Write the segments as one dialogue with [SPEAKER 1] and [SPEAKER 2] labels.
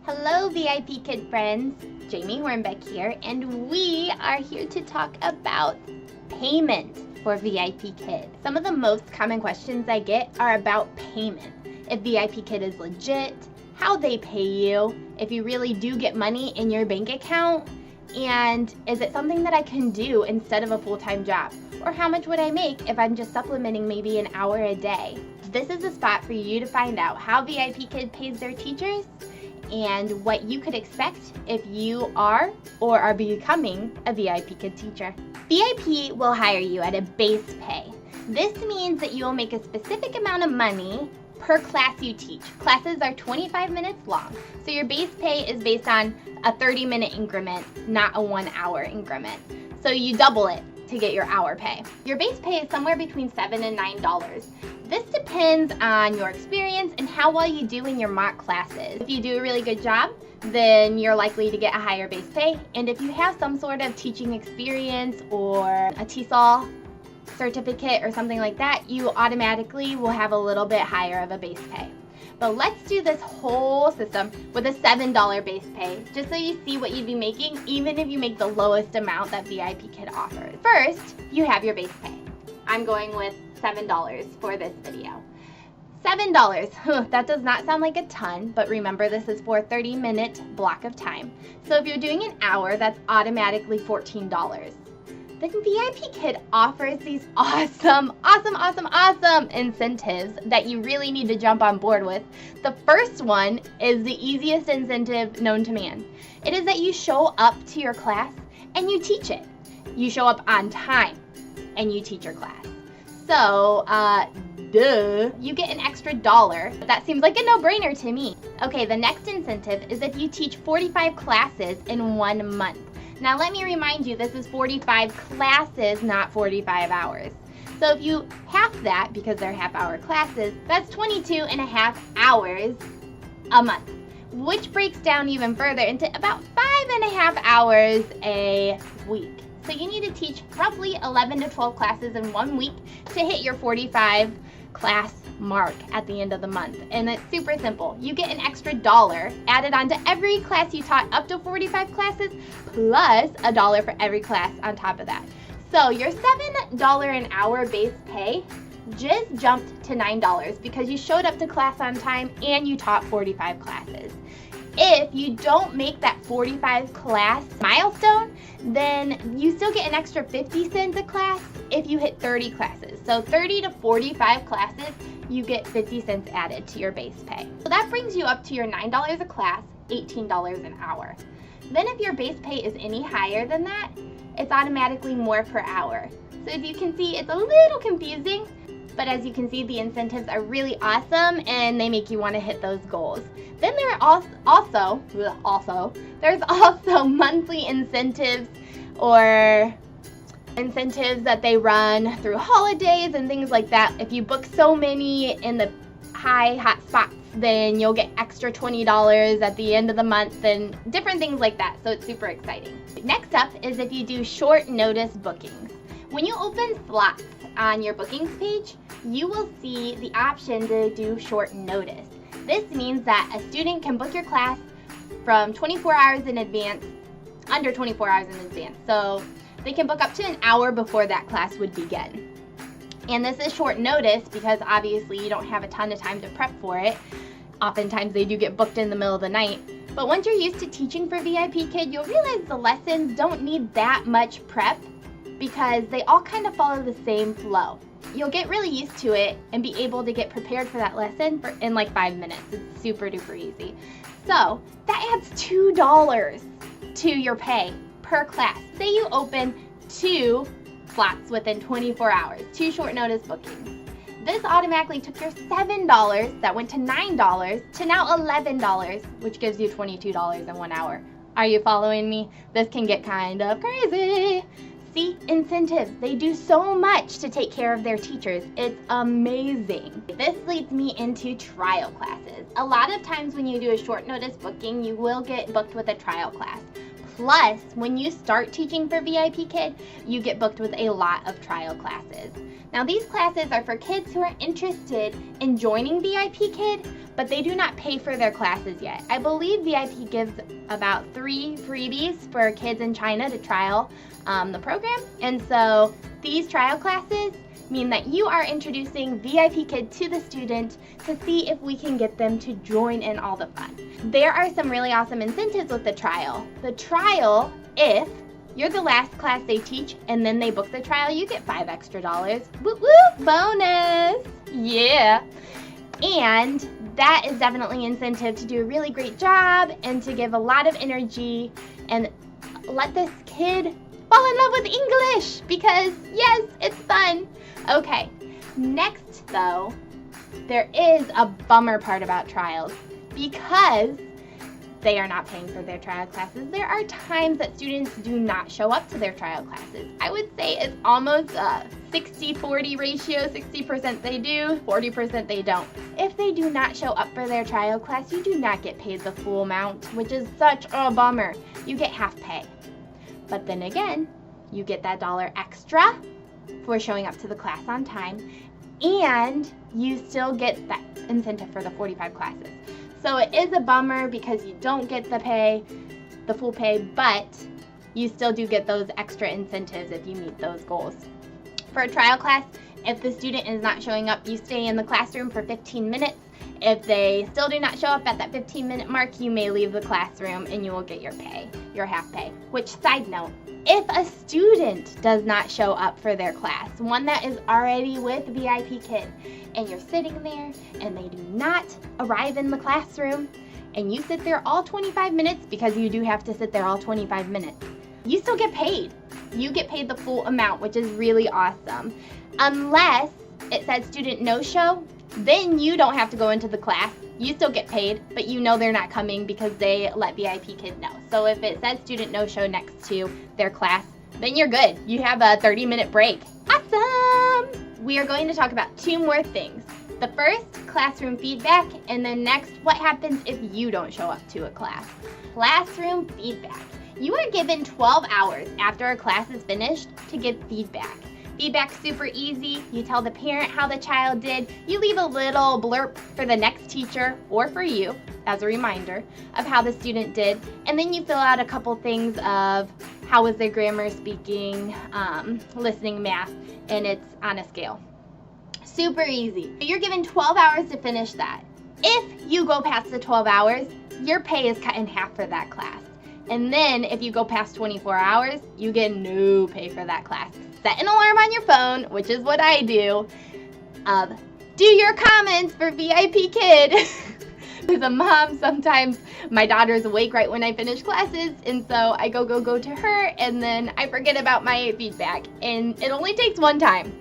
[SPEAKER 1] Hello VIP Kid friends, Jamie Hornbeck here, and we are here to talk about payment for VIP Kid. Some of the most common questions I get are about payment. If VIP Kid is legit, how they pay you, if you really do get money in your bank account, and is it something that I can do instead of a full-time job? Or how much would I make if I'm just supplementing maybe an hour a day? This is the spot for you to find out how VIP Kid pays their teachers and what you could expect if you are or are becoming a VIP Kid teacher. VIP will hire you at a base pay. This means that you will make a specific amount of money per class you teach. Classes are 25 minutes long, so your base pay is based on a 30-minute increment, not a 1-hour increment. So you double it to get your hour pay. Your base pay is somewhere between $7 and $9. This depends on your experience and how well you do in your mock classes. If you do a really good job, then you're likely to get a higher base pay. And if you have some sort of teaching experience or a TESOL certificate or something like that, you automatically will have a little bit higher of a base pay. But let's do this whole system with a $7 base pay, just so you see what you'd be making even if you make the lowest amount that VIP Kid offers. First, you have your base pay. I'm going with $7 for this video. $7, that does not sound like a ton, but remember this is for a 30-minute block of time. So if you're doing an hour, that's automatically $14. Then VIP Kid offers these awesome incentives that you really need to jump on board with. The first one is the easiest incentive known to man. It is that you show up to your class and you teach it. You show up on time and you teach your class. So, you get an extra $1. That seems like a no-brainer to me. Okay, the next incentive is if you teach 45 classes in 1 month. Now let me remind you, this is 45 classes, not 45 hours. So if you half that, because they're half-hour classes, that's 22 and a half hours a month, which breaks down even further into about 5.5 hours a week. So you need to teach roughly 11 to 12 classes in 1 week to hit your 45 class mark at the end of the month. And it's super simple. You get an extra $1 added onto every class you taught up to 45 classes, plus $1 for every class on top of that. So your $7 an hour base pay just jumped to $9 because you showed up to class on time and you taught 45 classes. If you don't make that 45 class milestone, then you still get an extra 50 cents a class if you hit 30 classes. So 30 to 45 classes, you get 50 cents added to your base pay. So that brings you up to your $9 a class, $18 an hour. Then if your base pay is any higher than that, it's automatically more per hour. So as you can see, it's a little confusing, but as you can see, the incentives are really awesome and they make you want to hit those goals. Then there are there's also monthly incentives or incentives that they run through holidays and things like that. If you book so many in the hot spots, then you'll get extra $20 at the end of the month and different things like that. So it's super exciting. Next up is if you do short notice bookings. When you open slots on your bookings page, you will see the option to do short notice. This means that a student can book your class from 24 hours in advance, under 24 hours in advance. So they can book up to an hour before that class would begin. And this is short notice because obviously you don't have a ton of time to prep for it. Oftentimes they do get booked in the middle of the night. But once you're used to teaching for VIP Kid, you'll realize the lessons don't need that much prep because they all kind of follow the same flow. You'll get really used to it and be able to get prepared for that lesson in like 5 minutes. It's super duper easy. So that adds $2 to your pay per class. Say you open 2 slots within 24 hours, 2 short notice bookings. This automatically took your $7 that went to $9 to now $11, which gives you $22 in 1 hour. Are you following me? This can get kind of crazy. See, incentives, they do so much to take care of their teachers. It's amazing. This leads me into trial classes. A lot of times when you do a short notice booking, you will get booked with a trial class. Plus, when you start teaching for VIP Kid, you get booked with a lot of trial classes. Now, these classes are for kids who are interested in joining VIP Kid, but they do not pay for their classes yet. I believe VIP gives about 3 freebies for kids in China to trial the program. And so these trial classes mean that you are introducing VIP Kid to the student to see if we can get them to join in all the fun. There are some really awesome incentives with the trial. The trial, if you're the last class they teach and then they book the trial, you get $5 extra. Woo woo! Bonus! Yeah! And that is definitely incentive to do a really great job and to give a lot of energy and let this kid fall in love with English because, yes, it's fun. Okay, next though, there is a bummer part about trials because they are not paying for their trial classes. There are times that students do not show up to their trial classes. I would say it's almost a 60-40 ratio, 60% they do, 40% they don't. If they do not show up for their trial class, you do not get paid the full amount, which is such a bummer. You get half pay. But then again, you get that $1 extra for showing up to the class on time, and you still get that incentive for the 45 classes. So it is a bummer because you don't get the full pay, but you still do get those extra incentives if you meet those goals. For a trial class, if the student is not showing up, you stay in the classroom for 15 minutes. If they still do not show up at that 15-minute mark, you may leave the classroom and you will get your pay, your half pay. Which, side note, if a student does not show up for their class, one that is already with VIP Kid, and you're sitting there and they do not arrive in the classroom, and you sit there all 25 minutes, because you do have to sit there all 25 minutes, you still get paid. You get paid the full amount, which is really awesome. Unless it says student no-show, then you don't have to go into the class. You still get paid, but you know they're not coming because they let VIP Kid know. So if it says student no-show next to their class, then you're good. You have a 30-minute break. Awesome! We are going to talk about 2 more things. The first, classroom feedback, and then next, what happens if you don't show up to a class. Classroom feedback. You are given 12 hours after a class is finished to give feedback. Feedback's super easy. You tell the parent how the child did. You leave a little blurb for the next teacher or for you as a reminder of how the student did. And then you fill out a couple things of how was their grammar, speaking, listening, math, and it's on a scale. Super easy. You're given 12 hours to finish that. If you go past the 12 hours, your pay is cut in half for that class. And then if you go past 24 hours, you get no pay for that class. Set an alarm on your phone, which is what I do. Do your comments for VIP Kid. As a mom, sometimes my daughter's awake right when I finish classes, and so I go to her, and then I forget about my feedback. And it only takes one time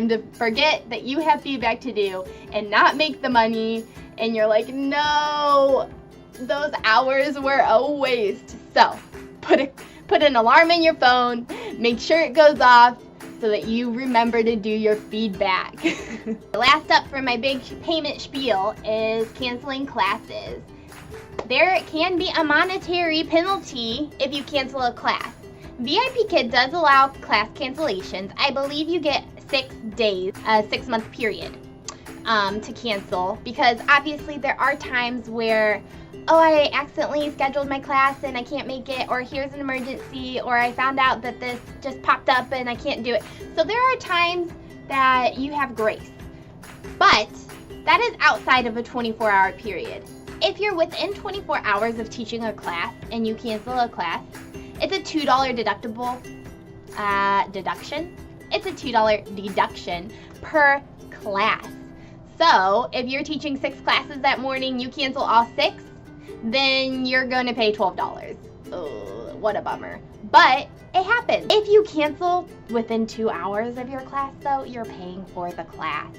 [SPEAKER 1] to forget that you have feedback to do and not make the money, and you're like, no, those hours were a waste. So put an alarm in your phone, make sure it goes off so that you remember to do your feedback. Last up for my big payment spiel is canceling classes. There can be a monetary penalty if you cancel a class. VIP Kid does allow class cancellations. I believe you get 6 days, a 6-month period to cancel, because obviously there are times where, oh, I accidentally scheduled my class and I can't make it, or here's an emergency, or I found out that this just popped up and I can't do it. So there are times that you have grace, but that is outside of a 24-hour period. If you're within 24 hours of teaching a class and you cancel a class, it's a $2 deduction. It's a $2 deduction per class. So if you're teaching 6 classes that morning, you cancel all 6, then you're going to pay $12. Oh, what a bummer. But it happens. If you cancel within 2 hours of your class, though, you're paying for the class.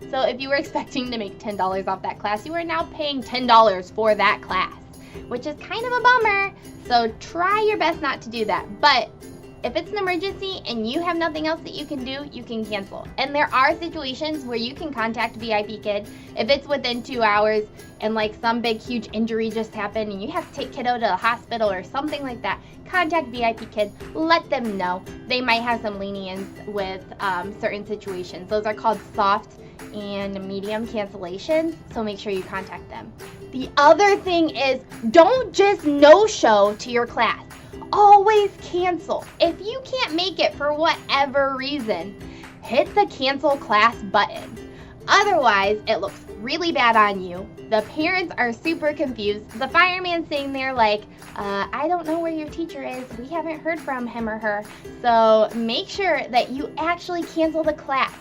[SPEAKER 1] So if you were expecting to make $10 off that class, you are now paying $10 for that class, which is kind of a bummer. So try your best not to do that. But if it's an emergency and you have nothing else that you can do, you can cancel. And there are situations where you can contact VIP Kid if it's within 2 hours and like some big huge injury just happened and you have to take kiddo to the hospital or something like that. Contact VIP Kid, let them know. They might have some lenience with certain situations. Those are called soft and medium cancellations, so make sure you contact them. The other thing is, don't just no-show to your class. Always cancel. If you can't make it for whatever reason, hit the cancel class button. Otherwise, it looks really bad on you. The parents are super confused. The fireman's sitting there like, I don't know where your teacher is. We haven't heard from him or her. So make sure that you actually cancel the class.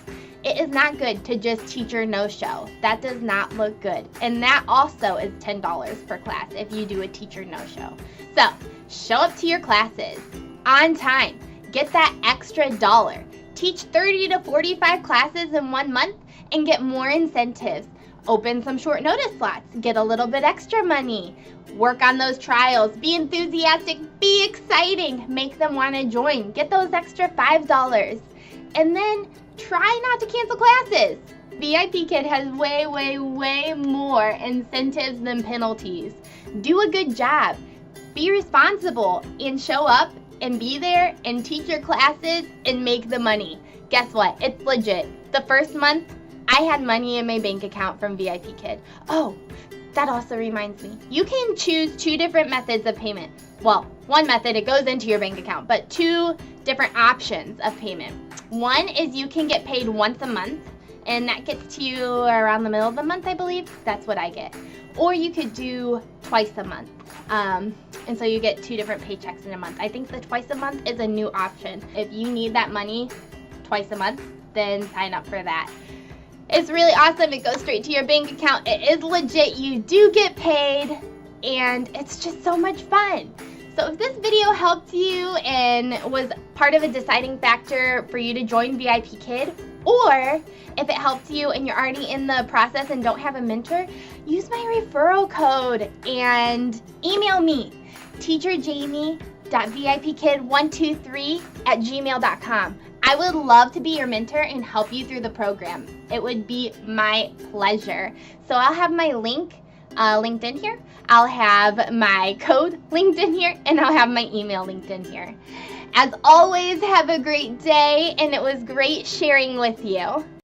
[SPEAKER 1] It is not good to just teacher no-show. That does not look good. And that also is $10 per class if you do a teacher no-show. So show up to your classes on time. Get that extra $1. Teach 30 to 45 classes in 1 month and get more incentives. Open some short notice slots. Get a little bit extra money. Work on those trials. Be enthusiastic. Be exciting. Make them want to join. Get those extra $5. And then try not to cancel classes. VIP Kid has way, way, way more incentives than penalties. Do a good job. Be responsible and show up and be there and teach your classes and make the money. Guess what? It's legit. The first month, I had money in my bank account from VIP Kid. Oh, that also reminds me. You can choose 2 different methods of payment. Well, one method, it goes into your bank account, but 2 different options of payment. One is you can get paid once a month, and that gets to you around the middle of the month, I believe. That's what I get. Or you could do twice a month. And so you get 2 different paychecks in a month. I think the twice a month is a new option. If you need that money twice a month, then sign up for that. It's really awesome. It goes straight to your bank account. It is legit. You do get paid, and it's just so much fun. So if this video helped you and was part of a deciding factor for you to join VIP Kid, or if it helped you and you're already in the process and don't have a mentor, use my referral code and email me, teacherjamie.vipkid123@gmail.com. I would love to be your mentor and help you through the program. It would be my pleasure. So I'll have my link linked in here. I'll have my code linked in here, and I'll have my email linked in here. As always, have a great day, and it was great sharing with you.